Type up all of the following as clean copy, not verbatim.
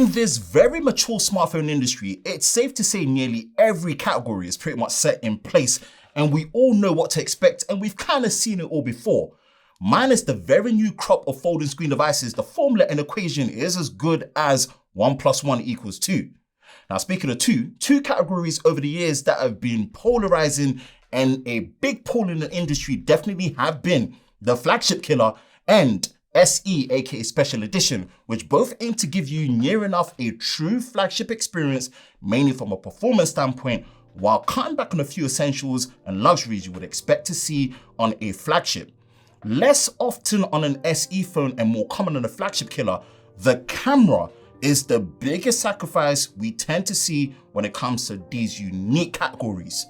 In this very mature smartphone industry, it's safe to say nearly every category is pretty much set in place and we all know what to expect and we've kind of seen it all before. Minus the very new crop of folding screen devices, the formula and equation is as good as 1 + 1 = 2. Now speaking of two categories over the years that have been polarizing and a big pull in the industry definitely have been the Flagship Killer and SE aka Special Edition, which both aim to give you near enough a true flagship experience, mainly from a performance standpoint, while cutting back on a few essentials and luxuries you would expect to see on a flagship. Less often on an SE phone and more common on a Flagship Killer, the camera is the biggest sacrifice we tend to see when it comes to these unique categories.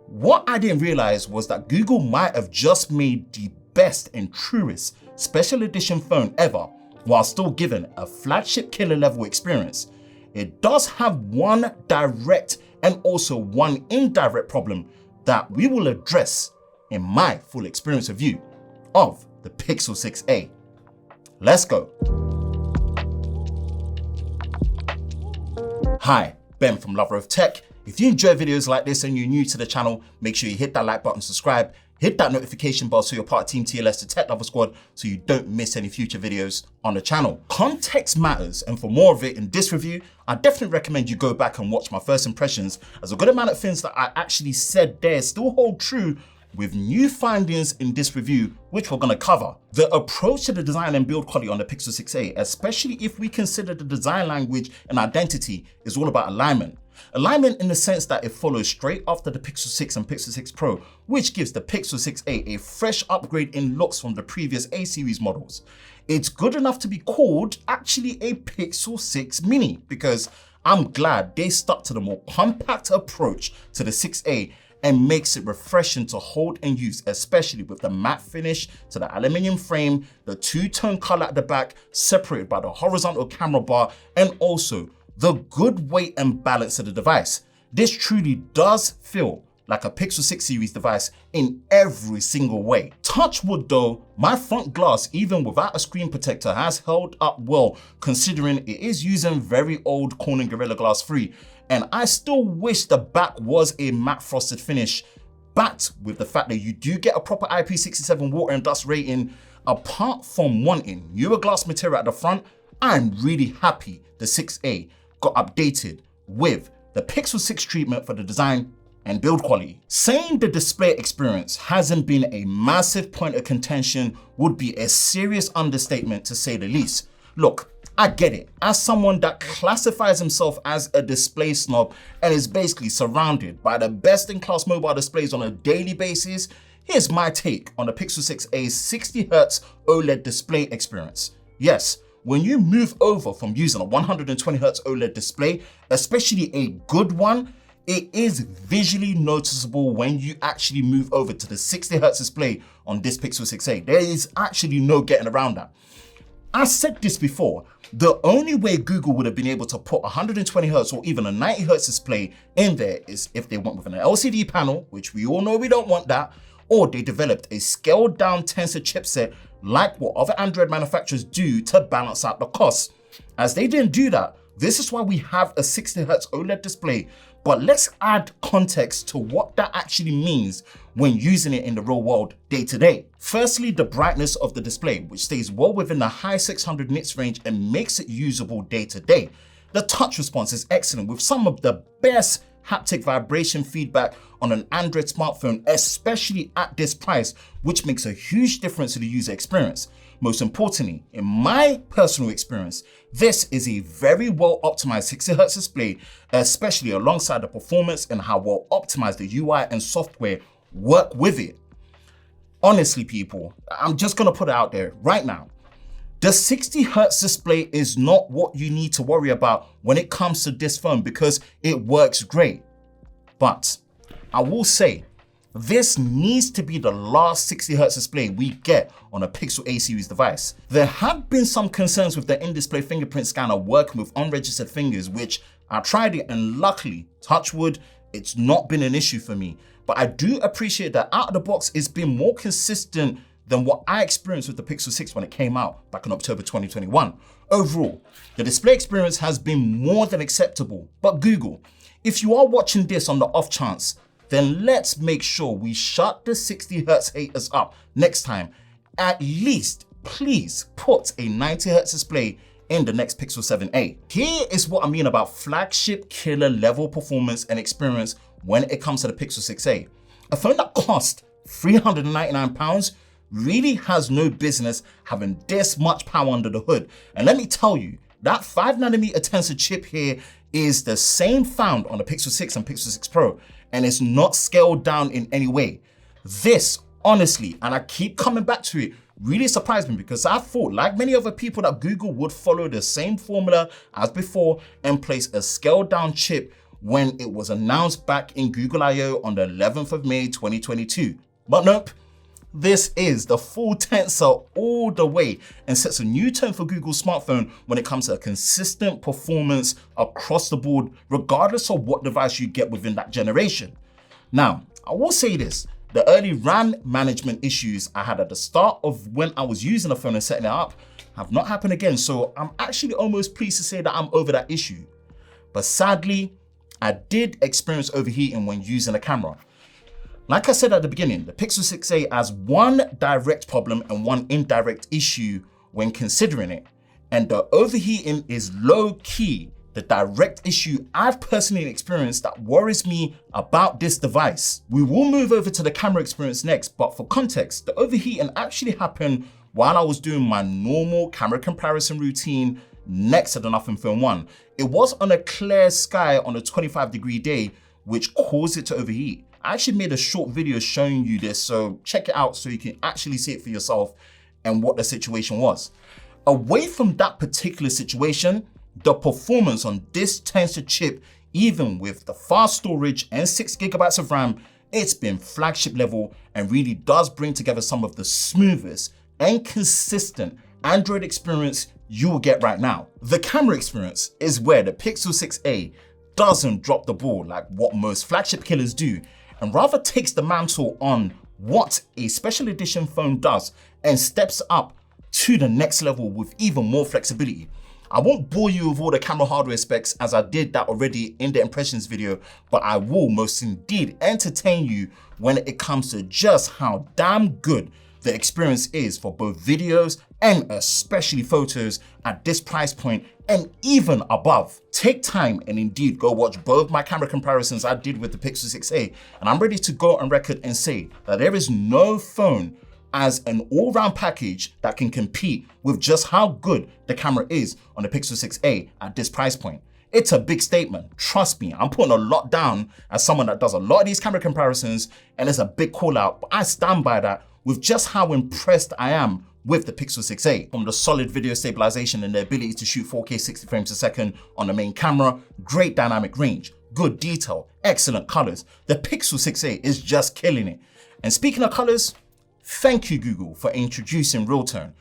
What I didn't realize was that Google might have just made the best and truest special edition phone ever while still giving a Flagship Killer level experience. It does have one direct and also one indirect problem that we will address in my full experience review of the Pixel 6a. Let's go. Hi, Ben from Lover of Tech. If you enjoy videos like this and you're new to the channel, make sure you hit that like button, subscribe, hit that notification bell so you're part of Team TLS, the Tech Lover Squad, so you don't miss any future videos on the channel. Context matters, and for more of it in this review, I definitely recommend you go back and watch my first impressions, as a good amount of things that I actually said there still hold true with new findings in this review, which we're going to cover. The approach to the design and build quality on the Pixel 6a, especially if we consider the design language and identity, is all about alignment. Alignment in the sense that it follows straight after the Pixel 6 and Pixel 6 Pro, which gives the Pixel 6a a fresh upgrade in looks from the previous A series models. It's good enough to be called actually a Pixel 6 Mini, because I'm glad they stuck to the more compact approach to the 6a and makes it refreshing to hold and use, especially with the matte finish to the aluminium frame, the two-tone color at the back separated by the horizontal camera bar, and also the good weight and balance of the device. This truly does feel like a Pixel 6 series device in every single way. Touch wood though, my front glass, even without a screen protector, has held up well considering it is using very old Corning Gorilla Glass 3, and I still wish the back was a matte frosted finish, backed with the fact that you do get a proper IP67 water and dust rating. Apart from wanting newer glass material at the front, I'm really happy the 6a got updated with the Pixel 6 treatment for the design and build quality. Saying the display experience hasn't been a massive point of contention would be a serious understatement to say the least. Look, I get it. As someone that classifies himself as a display snob and is basically surrounded by the best in class mobile displays on a daily basis, here's my take on the Pixel 6a's 60Hz OLED display experience. Yes, when you move over from using a 120Hz OLED display, especially a good one, it is visually noticeable when you actually move over to the 60Hz display on this Pixel 6a. There is actually no getting around that. I said this before, the only way Google would have been able to put 120Hz or even a 90Hz display in there is if they went with an LCD panel, which we all know we don't want that, or they developed a scaled down Tensor chipset like what other Android manufacturers do to balance out the costs. As they didn't do that, this is why we have a 60Hz OLED display. But let's add context to what that actually means when using it in the real world day to day. Firstly, the brightness of the display, which stays well within the high 600 nits range and makes it usable day to day. The touch response is excellent with some of the best haptic vibration feedback on an Android smartphone, especially at this price, which makes a huge difference to the user experience. Most importantly, in my personal experience, this is a very well optimized 60Hz display, especially alongside the performance and how well optimized the UI and software work with it. Honestly, people, I'm just gonna put it out there right now. The 60Hz display is not what you need to worry about when it comes to this phone because it works great. But I will say, this needs to be the last 60Hz display we get on a Pixel A series device. There have been some concerns with the in-display fingerprint scanner working with unregistered fingers, which I tried it and luckily, touch wood, it's not been an issue for me. But I do appreciate that out of the box it's been more consistent than what I experienced with the Pixel 6 when it came out back in October 2021. Overall, the display experience has been more than acceptable, but Google, if you are watching this on the off chance, then let's make sure we shut the 60Hz haters up next time. At least, please put a 90Hz display in the next Pixel 7a. Here is what I mean about flagship killer level performance and experience when it comes to the Pixel 6a. A phone that cost £399 really has no business having this much power under the hood. And let me tell you, that 5nm Tensor chip here is the same found on the Pixel 6 and Pixel 6 Pro, and it's not scaled down in any way. This, honestly, and I keep coming back to it, really surprised me because I thought, like many other people, that Google would follow the same formula as before and place a scaled down chip when it was announced back in Google I/O on the 11th of May 2022. But nope, this is the full Tensor all the way and sets a new tone for Google's smartphone when it comes to a consistent performance across the board, regardless of what device you get within that generation. Now, I will say this, the early RAM management issues I had at the start of when I was using the phone and setting it up have not happened again, so I'm actually almost pleased to say that I'm over that issue. But sadly, I did experience overheating when using the camera. Like I said at the beginning, the Pixel 6a has one direct problem and one indirect issue when considering it, and the overheating is low key the direct issue I've personally experienced that worries me about this device. We will move over to the camera experience next, but for context, the overheating actually happened while I was doing my normal camera comparison routine next to the Nothing Phone 1. It was on a clear sky on a 25-degree day, which caused it to overheat. I actually made a short video showing you this, so check it out so you can actually see it for yourself and what the situation was. Away from that particular situation, the performance on this Tensor chip, even with the fast storage and 6GB of RAM, it's been flagship level and really does bring together some of the smoothest and consistent Android experience you will get right now. The camera experience is where the Pixel 6a doesn't drop the ball like what most flagship killers do, and rather takes the mantle on what a special edition phone does and steps up to the next level with even more flexibility. I won't bore you with all the camera hardware specs as I did that already in the impressions video, but I will most indeed entertain you when it comes to just how damn good the experience is for both videos and especially photos at this price point and even above. Take time and indeed go watch both my camera comparisons I did with the Pixel 6a, and I'm ready to go on record and say that there is no phone as an all-round package that can compete with just how good the camera is on the Pixel 6a at this price point. It's a big statement, trust me. I'm putting a lot down as someone that does a lot of these camera comparisons, and it's a big call out, but I stand by that with just how impressed I am with the Pixel 6a. From the solid video stabilization and the ability to shoot 4K 60 frames a second on the main camera, great dynamic range, good detail, excellent colors. The Pixel 6a is just killing it. And speaking of colors, thank you Google for introducing Real Tone.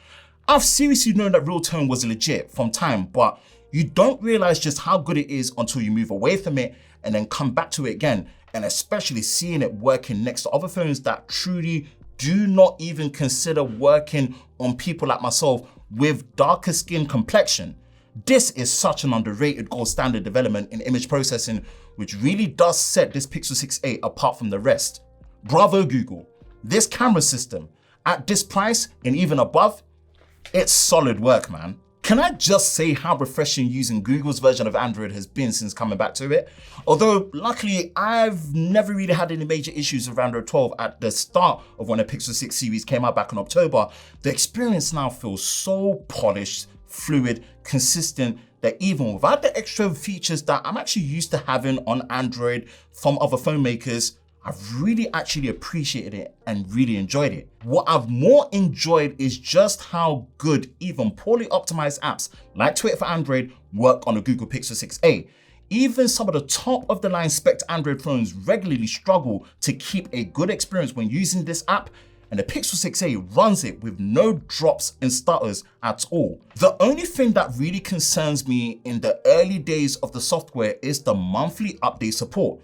I've seriously known that Real Tone was legit from time, but you don't realize just how good it is until you move away from it and then come back to it again, and especially seeing it working next to other phones that truly do not even consider working on people like myself with darker skin complexion. This is such an underrated gold standard development in image processing, which really does set this Pixel 6a apart from the rest. Bravo Google. This camera system, at this price and even above, it's solid work, man. Can I just say how refreshing using Google's version of Android has been since coming back to it? Although, luckily, I've never really had any major issues with Android 12 at the start of when the Pixel 6 series came out back in October, the experience now feels so polished, fluid, consistent, that even without the extra features that I'm actually used to having on Android from other phone makers, I've really actually appreciated it and really enjoyed it. What I've more enjoyed is just how good even poorly optimized apps like Twitter for Android work on the Google Pixel 6a. Even some of the top of the line spec Android phones regularly struggle to keep a good experience when using this app, and the Pixel 6a runs it with no drops and stutters at all. The only thing that really concerns me in the early days of the software is the monthly update support.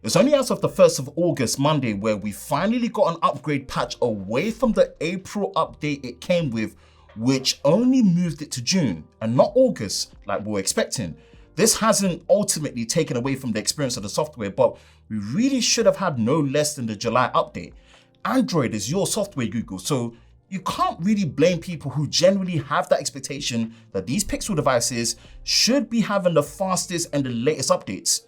It's only as of the 1st of August, Monday, where we finally got an upgrade patch away from the April update it came with, which only moved it to June and not August like we were expecting. This hasn't ultimately taken away from the experience of the software, but we really should have had no less than the July update. Android is your software, Google, so you can't really blame people who generally have that expectation that these Pixel devices should be having the fastest and the latest updates.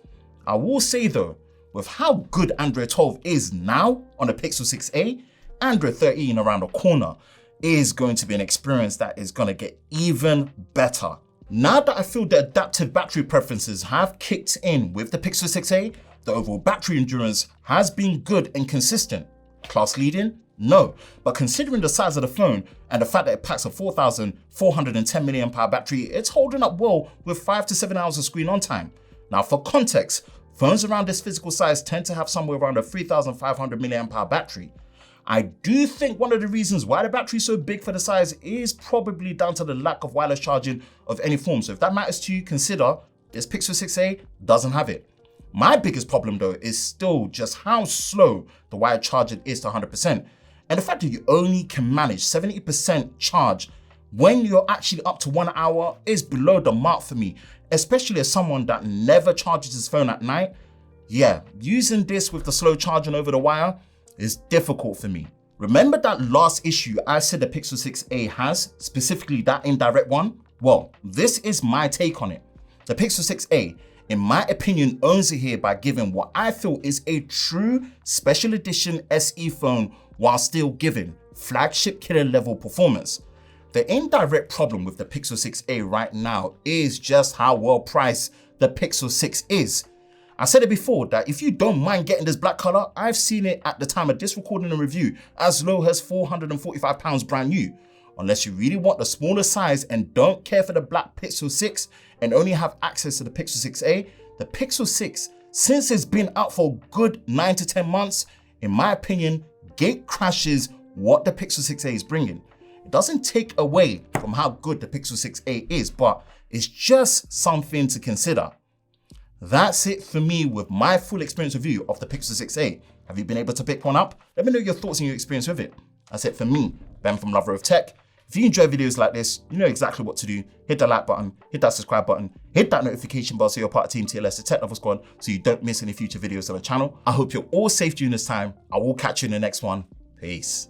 I will say though, with how good Android 12 is now on the Pixel 6a, Android 13 around the corner is going to be an experience that is going to get even better. Now that I feel the adaptive battery preferences have kicked in with the Pixel 6a, the overall battery endurance has been good and consistent. Class leading? No, but considering the size of the phone and the fact that it packs a 4,410 mAh battery, it's holding up well with 5 to 7 hours of screen on time. Now for context, phones around this physical size tend to have somewhere around a 3,500 mAh battery. I do think one of the reasons why the battery is so big for the size is probably down to the lack of wireless charging of any form. So if that matters to you, consider this Pixel 6a doesn't have it. My biggest problem though is still just how slow the wired charging is to 100%. And the fact that you only can manage 70% charge when you're actually up to 1 hour is below the mark for me, especially as someone that never charges his phone at night. Yeah, using this with the slow charging over the wire is difficult for me. Remember that last issue I said the Pixel 6a has, specifically that indirect one? Well, this is my take on it. The Pixel 6a, in my opinion, owns it here by giving what I feel is a true special edition SE phone while still giving flagship killer level performance. The indirect problem with the Pixel 6a right now is just how well priced the Pixel 6 is. I said it before that if you don't mind getting this black color, I've seen it at the time of this recording and review as low as £445 brand new. Unless you really want the smaller size and don't care for the black Pixel 6 and only have access to the Pixel 6a, the Pixel 6, since it's been out for a good 9 to 10 months, in my opinion, gate crashes what the Pixel 6a is bringing. It doesn't take away from how good the Pixel 6a is, but it's just something to consider. That's it for me with my full experience review of the Pixel 6a. Have you been able to pick one up? Let me know your thoughts and your experience with it. That's it for me, Ben from Lover of Tech. If you enjoy videos like this, you know exactly what to do. Hit that like button, hit that subscribe button, hit that notification bell so you're part of Team TLS, the Tech Lover Squad, so you don't miss any future videos on the channel. I hope you're all safe during this time. I will catch you in the next one. Peace.